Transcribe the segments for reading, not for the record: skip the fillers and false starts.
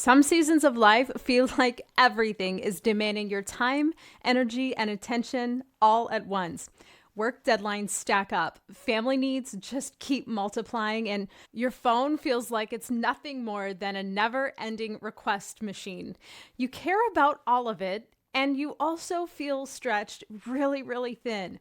Some seasons of life feel like everything is demanding your time, energy, and attention all at once. Work deadlines stack up, family needs just keep multiplying, and your phone feels like it's nothing more than a never ending request machine. You care about all of it, and you also feel stretched really, really thin.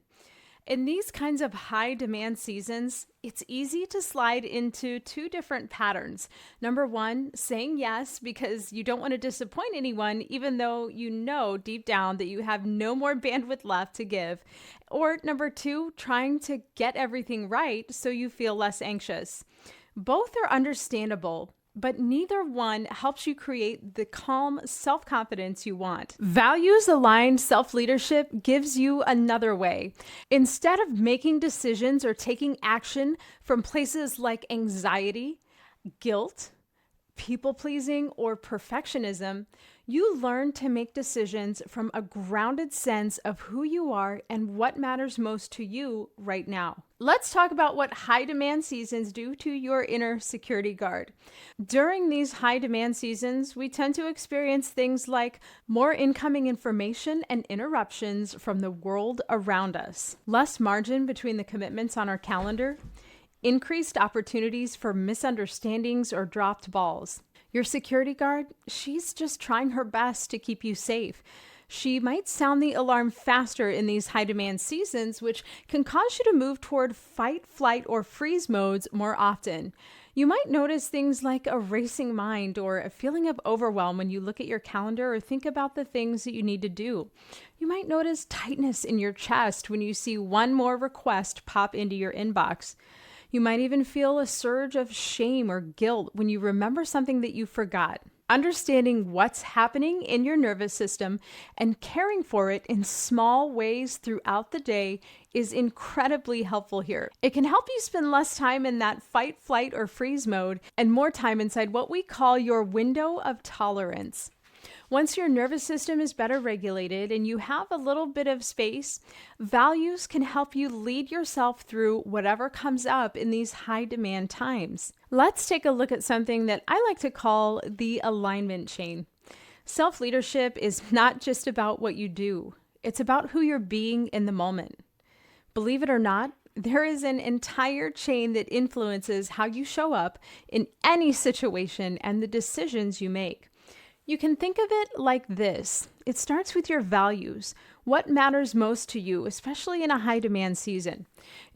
In these kinds of high demand seasons, it's easy to slide into two different patterns. Number one, saying yes because you don't want to disappoint anyone, even though you know deep down that you have no more bandwidth left to give. Or number two, trying to get everything right so you feel less anxious. Both are understandable, but neither one helps you create the calm self-confidence you want. Values-aligned self-leadership gives you another way. Instead of making decisions or taking action from places like anxiety, guilt, people-pleasing, or perfectionism, you learn to make decisions from a grounded sense of who you are and what matters most to you right now. Let's talk about what high demand seasons do to your inner security guard. During these high demand seasons, we tend to experience things like more incoming information and interruptions from the world around us, less margin between the commitments on our calendar, increased opportunities for misunderstandings or dropped balls. Your security guard, she's just trying her best to keep you safe. She might sound the alarm faster in these high demand seasons, which can cause you to move toward fight, flight, or freeze modes more often. You might notice things like a racing mind or a feeling of overwhelm when you look at your calendar or think about the things that you need to do. You might notice tightness in your chest when you see one more request pop into your inbox. You might even feel a surge of shame or guilt when you remember something that you forgot. Understanding what's happening in your nervous system and caring for it in small ways throughout the day is incredibly helpful here. It can help you spend less time in that fight, flight, or freeze mode and more time inside what we call your window of tolerance. Once your nervous system is better regulated and you have a little bit of space, values can help you lead yourself through whatever comes up in these high demand times. Let's take a look at something that I like to call the alignment chain. Self-leadership is not just about what you do. It's about who you're being in the moment. Believe it or not, there is an entire chain that influences how you show up in any situation and the decisions you make. You can think of it like this. It starts with your values. What matters most to you, especially in a high demand season?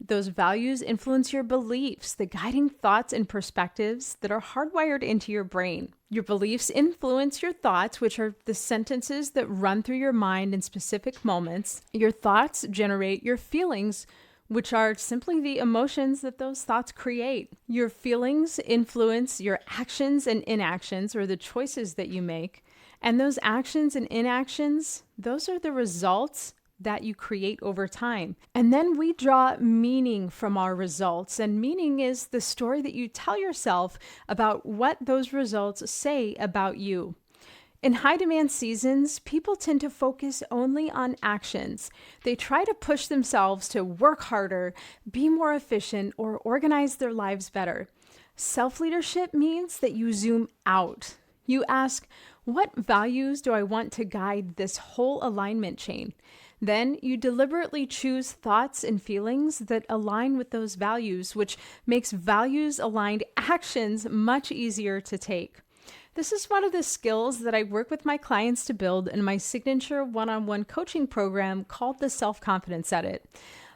Those values influence your beliefs, the guiding thoughts and perspectives that are hardwired into your brain. Your beliefs influence your thoughts, which are the sentences that run through your mind in specific moments. Your thoughts generate your feelings, which are simply the emotions that those thoughts create. Your feelings influence your actions and inactions, or the choices that you make. And those actions and inactions, those are the results that you create over time. And then we draw meaning from our results. And meaning is the story that you tell yourself about what those results say about you. In high demand seasons, people tend to focus only on actions. They try to push themselves to work harder, be more efficient, or organize their lives better. Self-leadership means that you zoom out. You ask, what values do I want to guide this whole alignment chain? Then you deliberately choose thoughts and feelings that align with those values, which makes values-aligned actions much easier to take. This is one of the skills that I work with my clients to build in my signature one-on-one coaching program called the Self-Confidence Edit.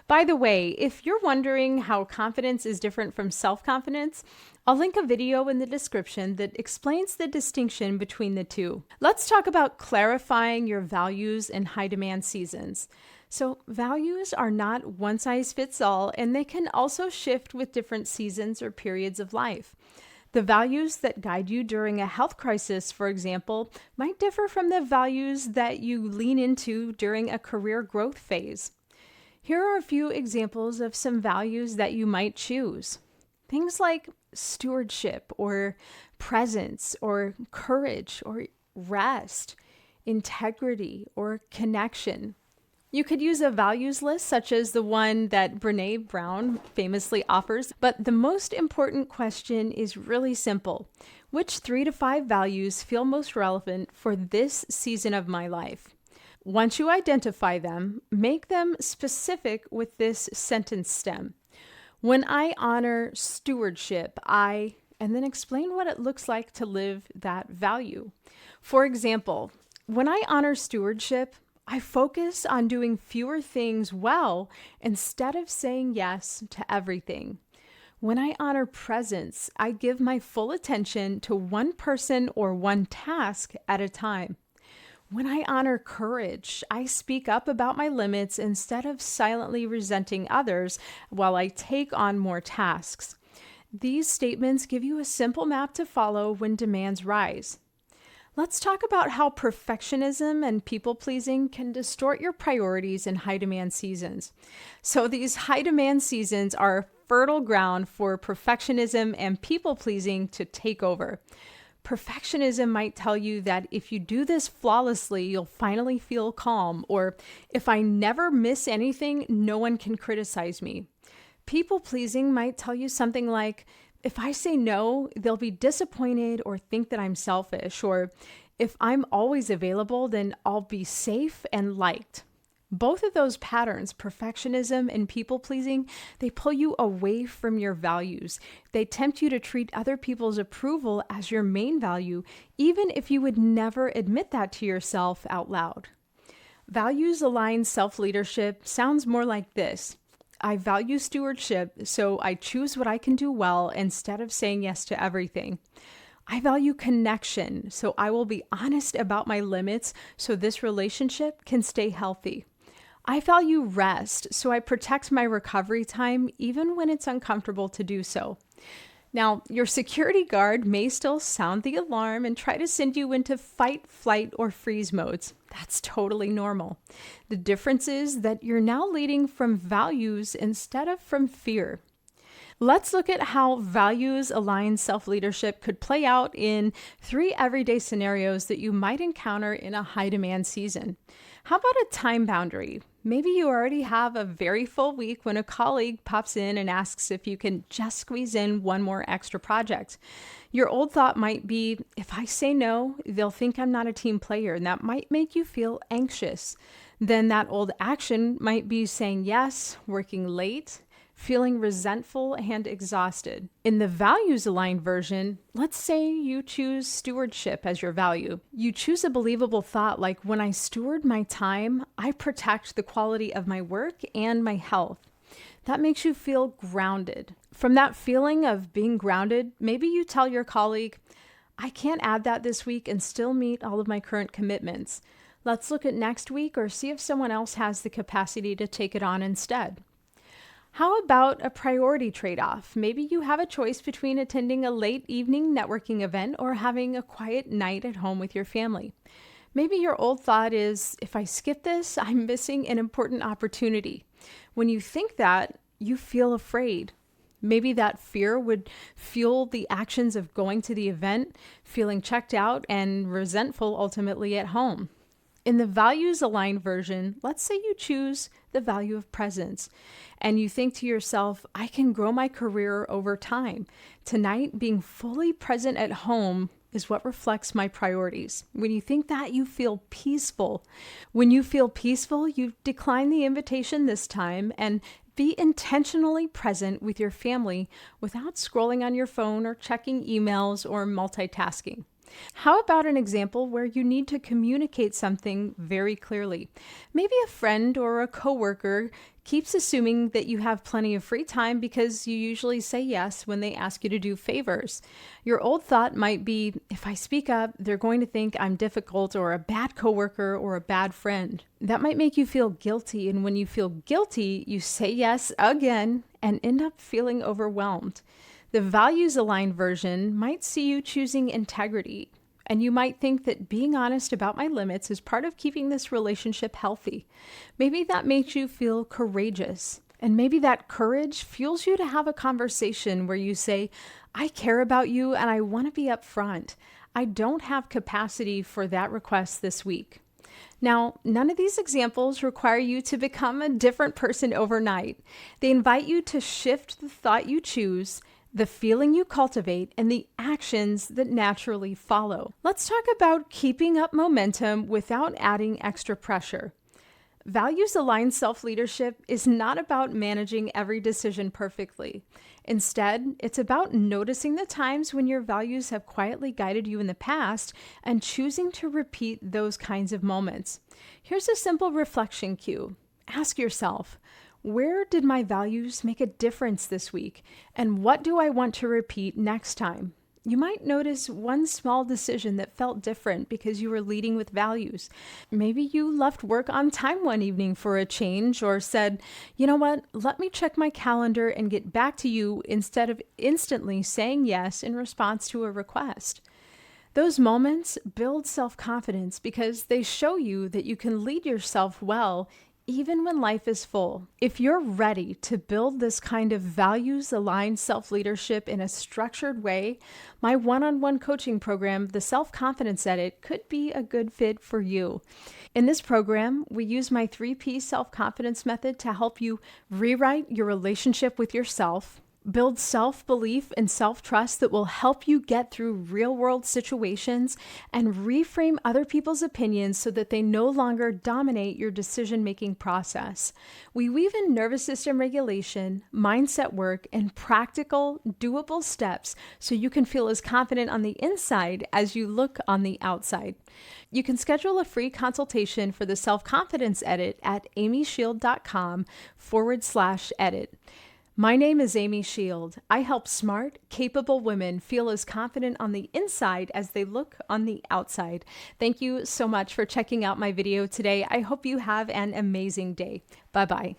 By the way, if you're wondering how confidence is different from self-confidence, I'll link a video in the description that explains the distinction between the two. Let's talk about clarifying your values in high-demand seasons. So values are not one size fits all, and they can also shift with different seasons or periods of life. The values that guide you during a health crisis, for example, might differ from the values that you lean into during a career growth phase. Here are a few examples of some values that you might choose. Things like stewardship or presence or courage or rest, integrity or connection. You could use a values list such as the one that Brené Brown famously offers, but the most important question is really simple. Which 3 to 5 values feel most relevant for this season of my life? Once you identify them, make them specific with this sentence stem. When I honor stewardship, and then explain what it looks like to live that value. For example, when I honor stewardship, I focus on doing fewer things well instead of saying yes to everything. When I honor presence, I give my full attention to one person or one task at a time. When I honor courage, I speak up about my limits instead of silently resenting others while I take on more tasks. These statements give you a simple map to follow when demands rise. Let's talk about how perfectionism and people-pleasing can distort your priorities in high-demand seasons. So these high-demand seasons are fertile ground for perfectionism and people-pleasing to take over. Perfectionism might tell you that if you do this flawlessly, you'll finally feel calm, or if I never miss anything, no one can criticize me. People-pleasing might tell you something like, if I say no, they'll be disappointed or think that I'm selfish, or if I'm always available, then I'll be safe and liked. Both of those patterns, perfectionism and people-pleasing, they pull you away from your values. They tempt you to treat other people's approval as your main value, even if you would never admit that to yourself out loud. Values-aligned self-leadership sounds more like this. I value stewardship, so I choose what I can do well instead of saying yes to everything. I value connection, so I will be honest about my limits so this relationship can stay healthy. I value rest, so I protect my recovery time even when it's uncomfortable to do so. Now, your security guard may still sound the alarm and try to send you into fight, flight, or freeze modes. That's totally normal. The difference is that you're now leading from values instead of from fear. Let's look at how values-aligned self-leadership could play out in 3 everyday scenarios that you might encounter in a high-demand season. How about a time boundary? Maybe you already have a very full week when a colleague pops in and asks if you can just squeeze in one more extra project. Your old thought might be, if I say no, they'll think I'm not a team player, and that might make you feel anxious. Then that old action might be saying yes, working late, feeling resentful and exhausted. In the values-aligned version, let's say you choose stewardship as your value. You choose a believable thought like, when I steward my time, I protect the quality of my work and my health. That makes you feel grounded. From that feeling of being grounded, maybe you tell your colleague, I can't add that this week and still meet all of my current commitments. Let's look at next week or see if someone else has the capacity to take it on instead. How about a priority trade-off? Maybe you have a choice between attending a late evening networking event or having a quiet night at home with your family. Maybe your old thought is, if I skip this, I'm missing an important opportunity. When you think that, you feel afraid. Maybe that fear would fuel the actions of going to the event, feeling checked out, and resentful ultimately at home. In the values-aligned version, let's say you choose the value of presence, and you think to yourself, I can grow my career over time. Tonight, being fully present at home is what reflects my priorities. When you think that, you feel peaceful. When you feel peaceful, you decline the invitation this time and be intentionally present with your family without scrolling on your phone or checking emails or multitasking. How about an example where you need to communicate something very clearly? Maybe a friend or a coworker keeps assuming that you have plenty of free time because you usually say yes when they ask you to do favors. Your old thought might be, if I speak up, they're going to think I'm difficult or a bad coworker or a bad friend. That might make you feel guilty, and when you feel guilty, you say yes again and end up feeling overwhelmed. The values-aligned version might see you choosing integrity, and you might think that being honest about my limits is part of keeping this relationship healthy. Maybe that makes you feel courageous, and maybe that courage fuels you to have a conversation where you say, I care about you and I want to be upfront. I don't have capacity for that request this week. Now, none of these examples require you to become a different person overnight. They invite you to shift the thought you choose, the feeling you cultivate, and the actions that naturally follow. Let's talk about keeping up momentum without adding extra pressure. Values aligned self leadership is not about managing every decision perfectly. Instead, it's about noticing the times when your values have quietly guided you in the past and choosing to repeat those kinds of moments. Here's a simple reflection cue. Ask yourself, where did my values make a difference this week? And what do I want to repeat next time? You might notice one small decision that felt different because you were leading with values. Maybe you left work on time one evening for a change, or said, you know what, let me check my calendar and get back to you, instead of instantly saying yes in response to a request. Those moments build self-confidence because they show you that you can lead yourself well even when life is full. If you're ready to build this kind of values-aligned self-leadership in a structured way, my one-on-one coaching program, The Self-Confidence Edit, could be a good fit for you. In this program, we use my 3P self-confidence method to help you rewrite your relationship with yourself, build self-belief and self-trust that will help you get through real-world situations, and reframe other people's opinions so that they no longer dominate your decision-making process. We weave in nervous system regulation, mindset work, and practical, doable steps so you can feel as confident on the inside as you look on the outside. You can schedule a free consultation for the Self-Confidence Edit at amyshield.com/edit. My name is Amy Shield. I help smart, capable women feel as confident on the inside as they look on the outside. Thank you so much for checking out my video today. I hope you have an amazing day. Bye-bye.